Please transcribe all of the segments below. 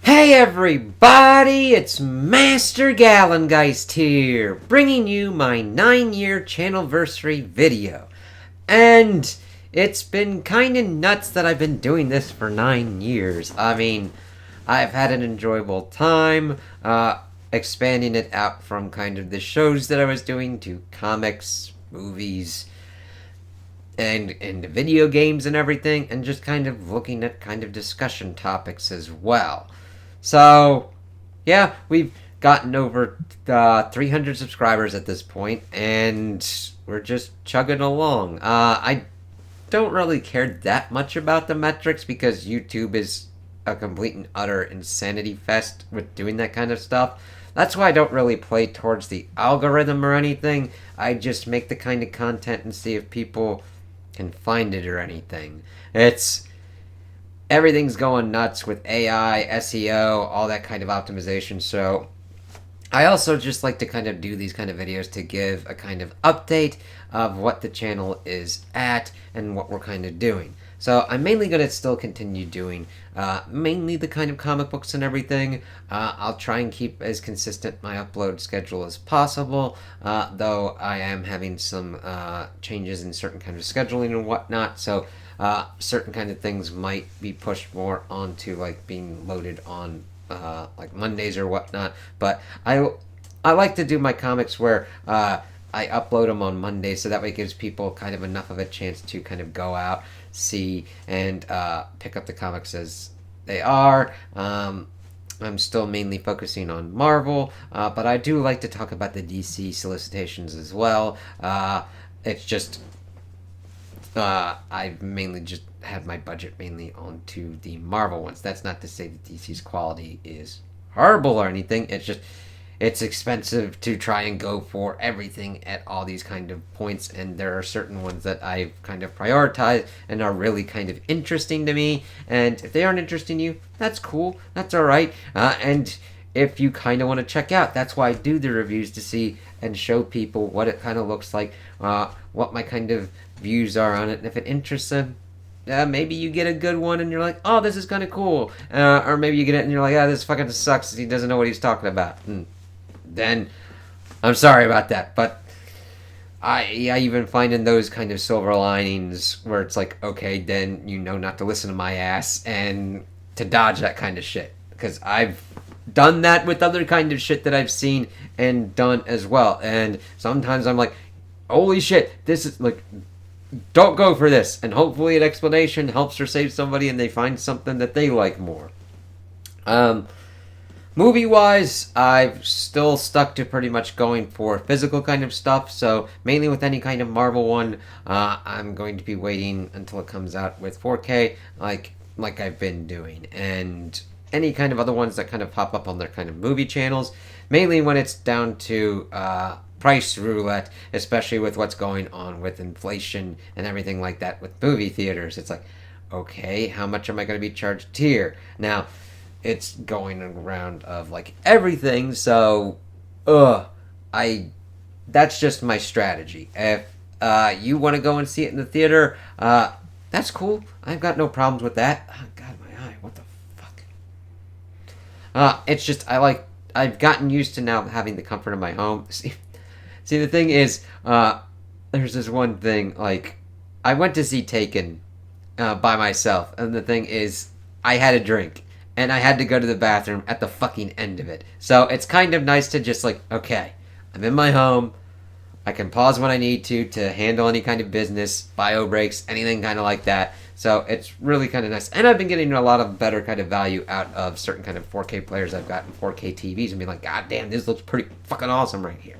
Hey everybody, it's Master Gallengeist here, bringing you my 9-year Channelversary video. And it's been kinda nuts that I've been doing this for 9 years. I mean, I've had an enjoyable time, expanding it out from kind of the shows that I was doing to comics, movies, and video games and everything, and just kind of looking at kind of discussion topics as well. So, yeah, we've gotten over 300 subscribers at this point, and we're just chugging along. I don't really care that much about the metrics because YouTube is a complete and utter insanity fest with doing that kind of stuff. That's why I don't really play towards the algorithm or anything. I just make the kind of content and see if people can find it or anything. Everything's going nuts with AI, SEO, all that kind of optimization. So I also just like to kind of do these kind of videos to give a kind of update of what the channel is at and what we're kind of doing. So I'm mainly going to still continue doing mainly the kind of comic books and everything. I'll try and keep as consistent my upload schedule as possible, though I am having some changes in certain kind of scheduling and whatnot. So certain kind of things might be pushed more onto like being loaded on like Mondays or whatnot. But I like to do my comics where I upload them on Mondays, so that way it gives people kind of enough of a chance to kind of go out, see, and pick up the comics as they are. I'm still mainly focusing on Marvel, but I do like to talk about the DC solicitations as well. It's just I've mainly just had my budget mainly onto the Marvel ones. That's not to say that DC's quality is horrible or anything. It's just it's expensive to try and go for everything at all these kind of points, and there are certain ones that I've kind of prioritized and are really kind of interesting to me. And if they aren't interesting to you, that's cool. That's all right. And if you kind of want to check out, that's why I do the reviews, to see and show people what it kind of looks like, what my kind of views are on it, and if it interests them. Maybe you get a good one and you're like, oh, this is kind of cool. Or maybe you get it and you're like, this fucking sucks. He doesn't know what he's talking about. And then I'm sorry about that. But I even find in those kind of silver linings where it's like, okay, then you know not to listen to my ass and to dodge that kind of shit. Because I've done that with other kind of shit that I've seen and done as well. And sometimes I'm like, holy shit, this is like, don't go for this. And hopefully an explanation helps or saves somebody and they find something that they like more. Movie-wise, I've still stuck to pretty much going for physical kind of stuff. So mainly with any kind of Marvel one, I'm going to be waiting until it comes out with 4K, like I've been doing. And any kind of other ones that kind of pop up on their kind of movie channels, mainly when it's down to price roulette, especially with what's going on with inflation and everything like that with movie theaters. It's like, okay, how much am I going to be charged here? Now, it's going around of like everything, so that's just my strategy. If you want to go and see it in the theater, that's cool. I've got no problems with that. Oh, God, my eye, what the fuck? It's just I've gotten used to now having the comfort of my home. See, the thing is, there's this one thing, like, I went to see Taken by myself, and the thing is, I had a drink, and I had to go to the bathroom at the fucking end of it. So it's kind of nice to just like, okay, I'm in my home, I can pause when I need to handle any kind of business, bio breaks, anything kind of like that. So it's really kind of nice. And I've been getting a lot of better kind of value out of certain kind of 4K players I've gotten, 4K TVs, and being like, God damn, this looks pretty fucking awesome right here.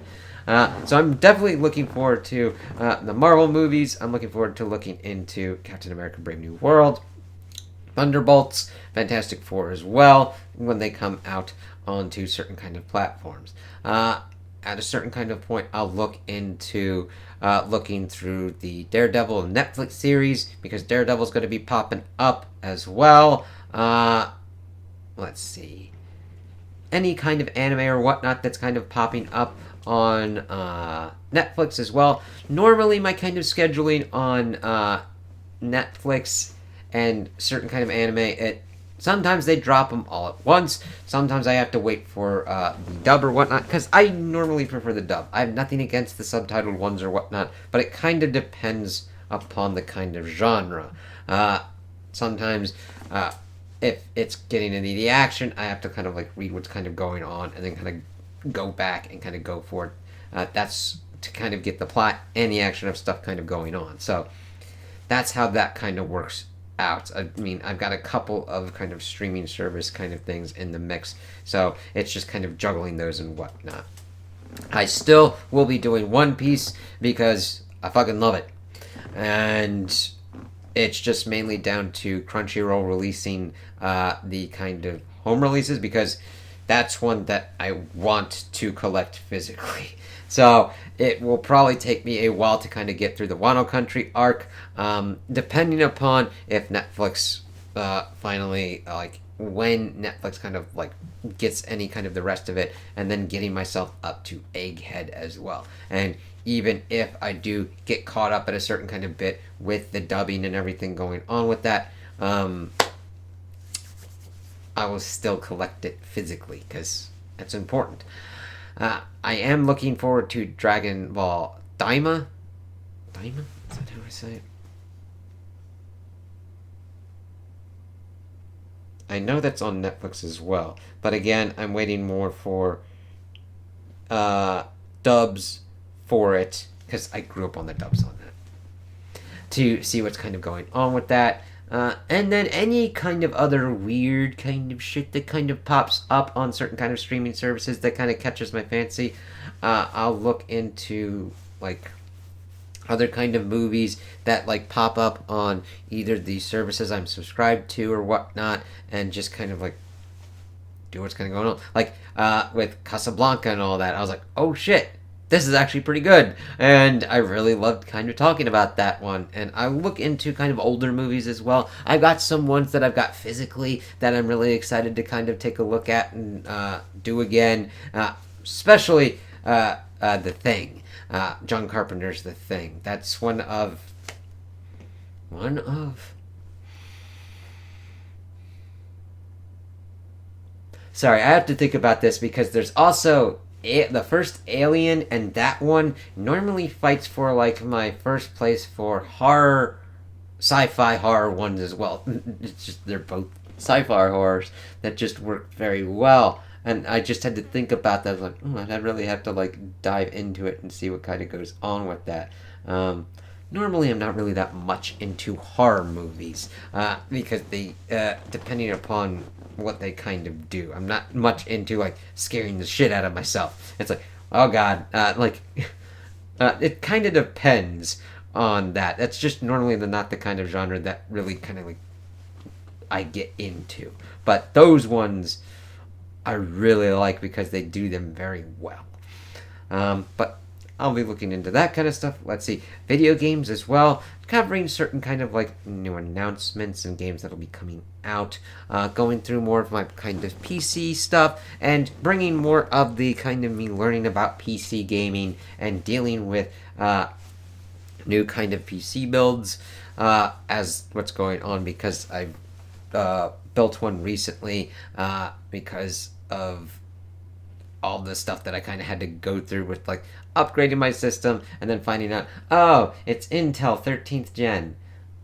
So I'm definitely looking forward to the Marvel movies. I'm looking forward to looking into Captain America Brave New World, Thunderbolts, Fantastic Four as well, when they come out onto certain kind of platforms. At a certain kind of point, I'll look into looking through the Daredevil Netflix series, because Daredevil's going to be popping up as well. Let's see. Any kind of anime or whatnot that's kind of popping up on Netflix as well. Normally, my kind of scheduling on Netflix and certain kind of anime, it Sometimes they drop them all at once. Sometimes I have to wait for the dub or whatnot, because I normally prefer the dub. I have nothing against the subtitled ones or whatnot, but it kind of depends upon the kind of genre. Sometimes, if it's getting into the action, I have to kind of like read what's kind of going on and then kind of go back and kind of go for it. That's to kind of get the plot and the action of stuff kind of going on. So that's how that kind of works out. I mean, I've got a couple of kind of streaming service kind of things in the mix, so it's just kind of juggling those and whatnot. I still will be doing One Piece because I fucking love it, and it's just mainly down to Crunchyroll releasing the kind of home releases, because that's one that I want to collect physically. So it will probably take me a while to kind of get through the Wano Country arc, depending upon if Netflix finally, like, when Netflix kind of like gets any kind of the rest of it, and then getting myself up to Egghead as well. And even if I do get caught up at a certain kind of bit with the dubbing and everything going on with that, I will still collect it physically, because that's important. I am looking forward to Dragon Ball Daima. Daima? Is that how I say it? I know that's on Netflix as well. But again, I'm waiting more for dubs for it, because I grew up on the dubs on that, to see what's kind of going on with that. And then any kind of other weird kind of shit that kind of pops up on certain kind of streaming services that kind of catches my fancy, I'll look into, like, other kind of movies that like pop up on either the services I'm subscribed to or whatnot, and just kind of like do what's kind of going on. Like with Casablanca and all that, I was like, oh shit, this is actually pretty good, and I really loved kind of talking about that one. And I look into kind of older movies as well. I've got some ones that I've got physically that I'm really excited to kind of take a look at and do again, especially The Thing. John Carpenter's The Thing. That's one of sorry, I have to think about this, because there's also the first Alien, and that one normally fights for like my first place for horror, sci-fi horror ones as well. It's just, they're both sci-fi horrors that just work very well. And I just had to think about that. I was like, I'd really have to like dive into it and see what kind of goes on with that. Normally, I'm not really that much into horror movies, because they, depending upon what they kind of do, I'm not much into like scaring the shit out of myself. It's like, oh god, it kind of depends on that. That's just normally not the kind of genre that really kind of like I get into. But those ones I really like, because they do them very well. But I'll be looking into that kind of stuff. Let's see, video games as well, covering certain kind of like new announcements and games that'll be coming out, going through more of my kind of PC stuff, and bringing more of the kind of me learning about PC gaming and dealing with new kind of PC builds as what's going on, because I've built one recently because of all the stuff that I kind of had to go through with like upgrading my system, and then finding out, oh, it's Intel 13th gen.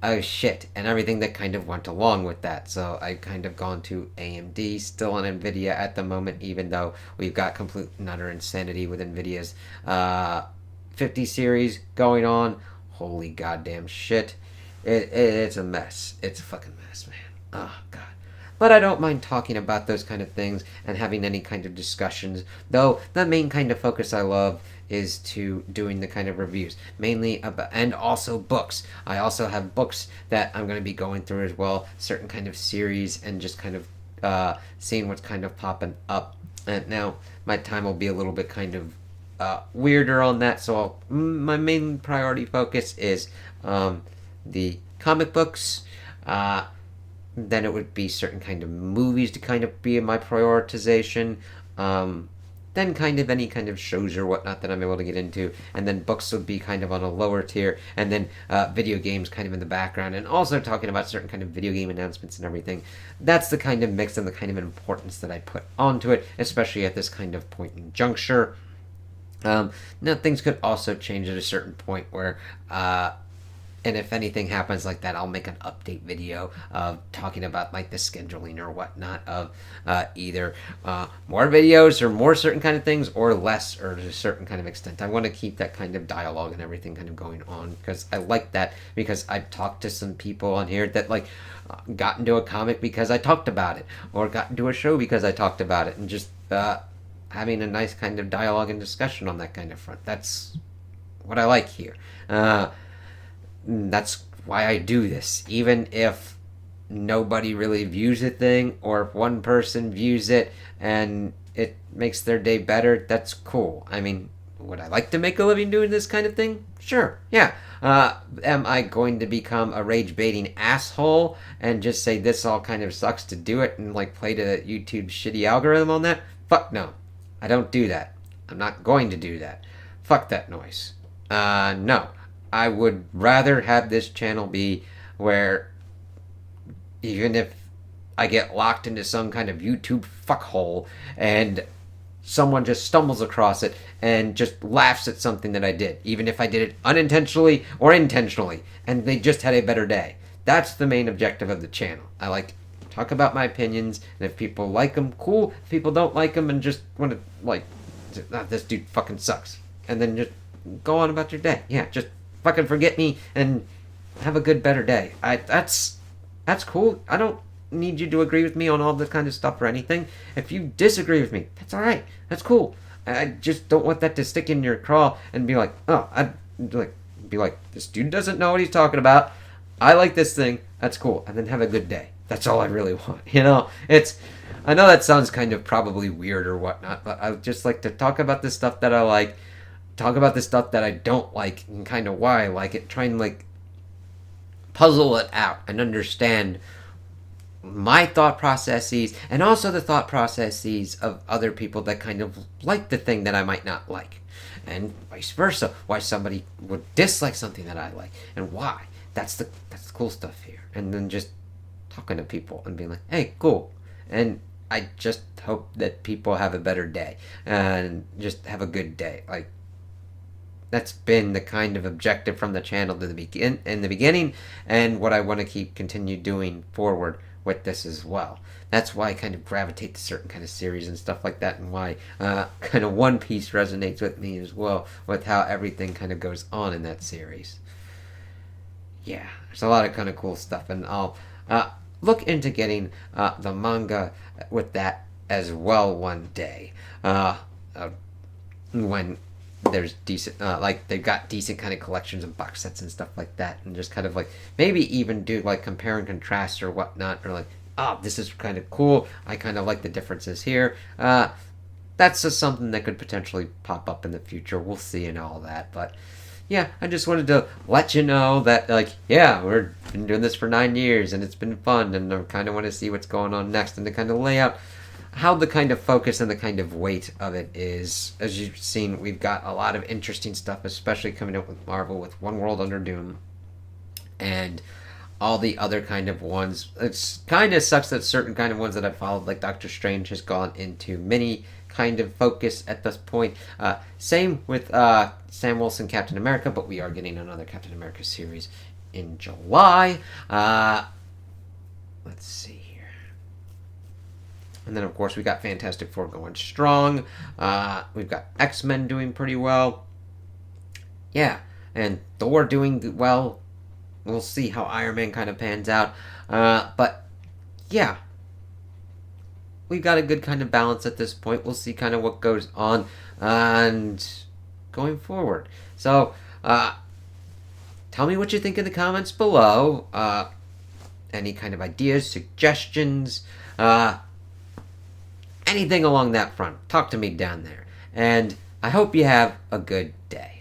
Oh shit, and everything that kind of went along with that. So I kind of gone to AMD, still on Nvidia at the moment, even though we've got complete and utter insanity with Nvidia's 50 series going on. Holy goddamn shit. It's a mess. It's a fucking mess, man. Oh god. But I don't mind talking about those kind of things and having any kind of discussions, though the main kind of focus I love is to doing the kind of reviews, mainly about, and also books. I also have books that I'm going to be going through as well, certain kind of series, and just kind of seeing what's kind of popping up. And now my time will be a little bit kind of weirder on that, so my main priority focus is the comic books. Then it would be certain kind of movies to kind of be in my prioritization. then kind of any kind of shows or whatnot that I'm able to get into, and then books would be kind of on a lower tier, and then video games kind of in the background, and also talking about certain kind of video game announcements and everything. That's the kind of mix and the kind of importance that I put onto it, especially at this kind of point in juncture. Now things could also change at a certain point where and if anything happens like that, I'll make an update video of talking about like the scheduling or whatnot of either more videos or more certain kind of things, or less, or to a certain kind of extent. I want to keep that kind of dialogue and everything kind of going on, because I like that, because I've talked to some people on here that like got into a comic because I talked about it, or got into a show because I talked about it, and just having a nice kind of dialogue and discussion on that kind of front. That's what I like here. That's why I do this. Even if nobody really views a thing, or if one person views it and it makes their day better, that's cool. I mean, would I like to make a living doing this kind of thing? Sure, yeah. Am I going to become a rage-baiting asshole and just say this all kind of sucks to do it and like play to YouTube's shitty algorithm on that? Fuck no. I don't do that. I'm not going to do that. Fuck that noise. No. I would rather have this channel be where even if I get locked into some kind of YouTube fuckhole and someone just stumbles across it and just laughs at something that I did, even if I did it unintentionally or intentionally, and they just had a better day. That's the main objective of the channel. I like to talk about my opinions, and if people like them, cool. If people don't like them and just want to, like, this dude fucking sucks, and then just go on about your day. Yeah, just fucking forget me and have a good, better day. That's cool. I don't need you to agree with me on all this kind of stuff or anything. If you disagree with me, that's all right. That's cool. I just don't want that to stick in your craw and be like, oh, I'd be like, this dude doesn't know what he's talking about. I like this thing. That's cool. And then have a good day. That's all I really want. You know, I know that sounds kind of probably weird or whatnot, but I just like to talk about the stuff that I like, talk about the stuff that I don't like, and kind of why I like it, try and like puzzle it out and understand my thought processes, and also the thought processes of other people that kind of like the thing that I might not like, and vice versa, why somebody would dislike something that I like and why. That's the cool stuff here. And then just talking to people and being like, hey, cool. And I just hope that people have a better day and just have a good day. Like, that's been the kind of objective from the channel in the beginning, and what I want to continue doing forward with this as well. That's why I kind of gravitate to certain kind of series and stuff like that, and why kind of One Piece resonates with me as well, with how everything kind of goes on in that series. Yeah, there's a lot of kind of cool stuff, and I'll look into getting the manga with that as well one day, when there's decent, like they've got decent kind of collections and box sets and stuff like that, and just kind of like maybe even do like compare and contrast or whatnot, or like, oh, this is kind of cool, I kind of like the differences here. That's just something that could potentially pop up in the future. We'll see and all that, but yeah, I just wanted to let you know that, like, yeah, we've been doing this for 9 years and it's been fun, and I kind of want to see what's going on next, and to kind of lay out how the kind of focus and the kind of weight of it is. As you've seen, we've got a lot of interesting stuff, especially coming up with Marvel, with One World Under Doom, and all the other kind of ones. It's kind of sucks that certain kind of ones that I've followed, like Doctor Strange, has gone into mini kind of focus at this point. Same with Sam Wilson, Captain America, but we are getting another Captain America series in July. Let's see. And then, of course, we got Fantastic Four going strong. We've got X-Men doing pretty well. Yeah, and Thor doing well. We'll see how Iron Man kind of pans out. But, yeah. We've got a good kind of balance at this point. We'll see kind of what goes on and going forward. So, tell me what you think in the comments below. Any kind of ideas, suggestions, anything along that front. Talk to me down there. And I hope you have a good day.